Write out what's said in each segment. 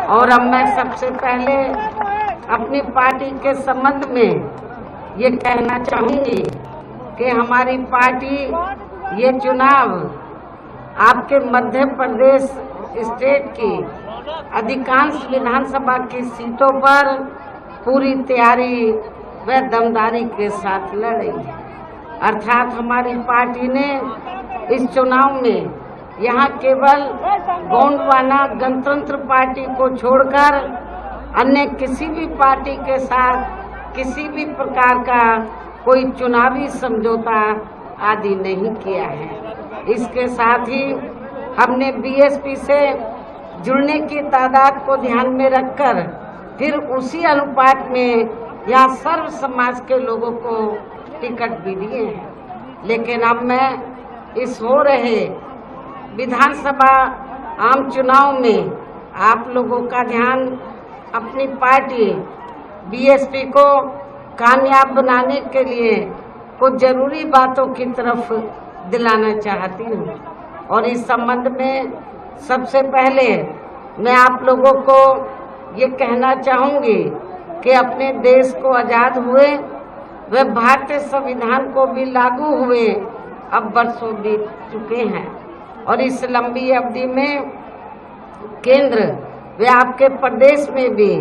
और अब मैं सबसे पहले अपनी पार्टी के संबंध में ये कहना चाहूंगी कि हमारी पार्टी ये चुनाव आपके मध्य प्रदेश स्टेट की अधिकांश विधानसभा की सीटों पर पूरी तैयारी व दमदारी के साथ लड़ रही है। अर्थात हमारी पार्टी ने इस चुनाव में यहाँ केवल गोंडवाना गणतंत्र पार्टी को छोड़कर अन्य किसी भी पार्टी के साथ किसी भी प्रकार का कोई चुनावी समझौता आदि नहीं किया है। इसके साथ ही हमने बीएसपी से जुड़ने की तादाद को ध्यान में रखकर फिर उसी अनुपात में यहाँ सर्व समाज के लोगों को टिकट भी दिए हैं। लेकिन अब मैं इस हो रहे विधानसभा आम चुनाव में आप लोगों का ध्यान अपनी पार्टी बीएसपी को कामयाब बनाने के लिए कुछ जरूरी बातों की तरफ दिलाना चाहती हूँ। और इस संबंध में सबसे पहले मैं आप लोगों को ये कहना चाहूँगी कि अपने देश को आज़ाद हुए व भारतीय संविधान को भी लागू हुए अब वर्षों बीत चुके हैं और इस लंबी अवधि में केंद्र व आपके प्रदेश में भी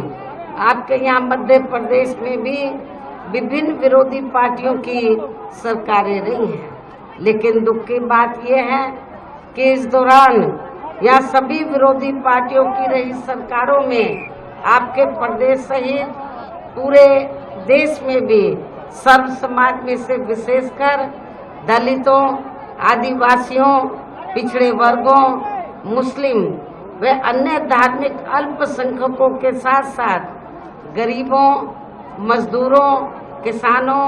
आपके यहाँ मध्य प्रदेश में भी विभिन्न विरोधी पार्टियों की सरकारें रही हैं। लेकिन दुख की बात यह है कि इस दौरान यहाँ सभी विरोधी पार्टियों की रही सरकारों में आपके प्रदेश सहित पूरे देश में भी सर्व समाज में से विशेषकर दलितों, आदिवासियों, पिछड़े वर्गों, मुस्लिम व अन्य धार्मिक अल्पसंख्यकों के साथ साथ गरीबों, मजदूरों, किसानों,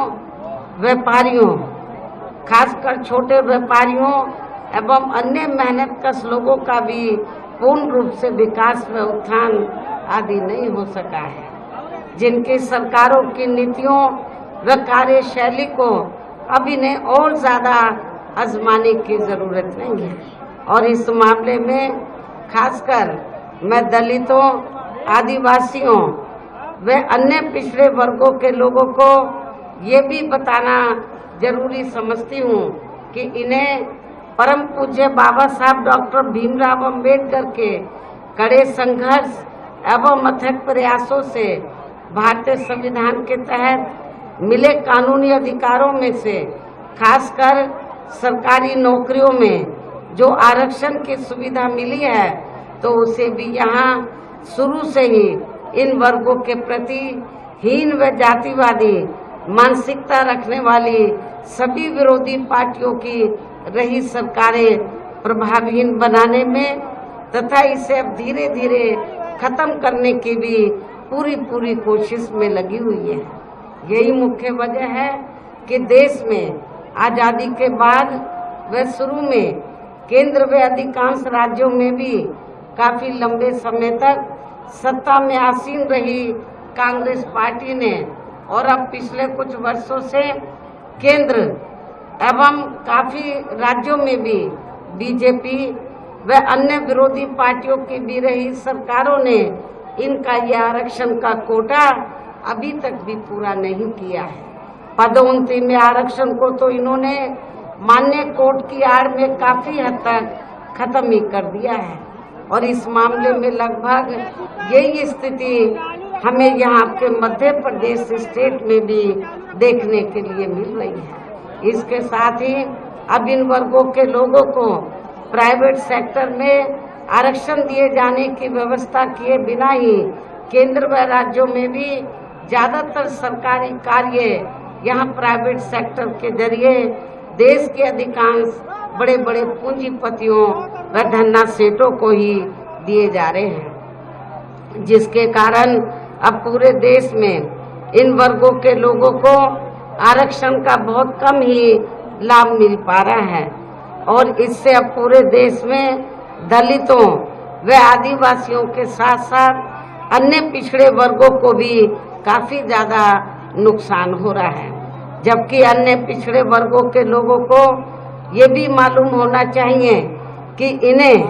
व्यापारियों, खासकर छोटे व्यापारियों एवं अन्य मेहनतकश लोगों का भी पूर्ण रूप से विकास व उत्थान आदि नहीं हो सका है। जिनकी सरकारों की नीतियों व कार्यशैली को अब इन्हें और ज़्यादा आजमाने की ज़रूरत नहीं है। और इस मामले में खासकर मैं दलितों, आदिवासियों व अन्य पिछड़े वर्गों के लोगों को ये भी बताना जरूरी समझती हूँ कि इन्हें परम पूज्य बाबा साहब डॉक्टर भीमराव अंबेडकर के कड़े संघर्ष एवं अथक प्रयासों से भारतीय संविधान के तहत मिले कानूनी अधिकारों में से खासकर सरकारी नौकरियों में जो आरक्षण की सुविधा मिली है तो उसे भी यहाँ शुरू से ही इन वर्गों के प्रति हीन व जातिवादी मानसिकता रखने वाली सभी विरोधी पार्टियों की रही सरकारें प्रभावहीन बनाने में तथा इसे अब धीरे धीरे खत्म करने की भी पूरी कोशिश में लगी हुई है। यही मुख्य वजह है कि देश में आज़ादी के बाद व शुरू में केंद्र व अधिकांश राज्यों में भी काफ़ी लंबे समय तक सत्ता में आसीन रही कांग्रेस पार्टी ने और अब पिछले कुछ वर्षों से केंद्र एवं काफ़ी राज्यों में भी बीजेपी व अन्य विरोधी पार्टियों की भी रही सरकारों ने इनका यह आरक्षण का कोटा अभी तक भी पूरा नहीं किया है। पदोन्नति में आरक्षण को तो इन्होंने मान्य कोर्ट की आड़ में काफ़ी हद तक खत्म ही कर दिया है और इस मामले में लगभग यही स्थिति हमें यहाँ के मध्य प्रदेश स्टेट में भी देखने के लिए मिल रही है। इसके साथ ही अब इन वर्गों के लोगों को प्राइवेट सेक्टर में आरक्षण दिए जाने की व्यवस्था किए बिना ही केंद्र व राज्यों में भी ज़्यादातर सरकारी कार्य यहाँ प्राइवेट सेक्टर के जरिए देश के अधिकांश बड़े बड़े पूंजीपतियों व धन्ना सेठों को ही दिए जा रहे हैं, जिसके कारण अब पूरे देश में इन वर्गों के लोगों को आरक्षण का बहुत कम ही लाभ मिल पा रहा है और इससे अब पूरे देश में दलितों व आदिवासियों के साथ साथ अन्य पिछड़े वर्गों को भी काफ़ी ज़्यादा नुकसान हो रहा है। जबकि अन्य पिछड़े वर्गों के लोगों को ये भी मालूम होना चाहिए कि इन्हें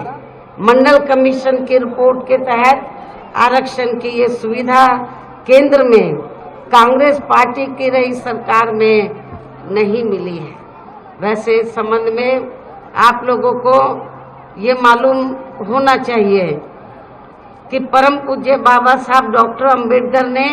मंडल कमीशन की रिपोर्ट के तहत आरक्षण की ये सुविधा केंद्र में कांग्रेस पार्टी की रही सरकार में नहीं मिली है। वैसे इस संबंध में आप लोगों को ये मालूम होना चाहिए कि परम पूज्य बाबा साहब डॉक्टर अंबेडकर ने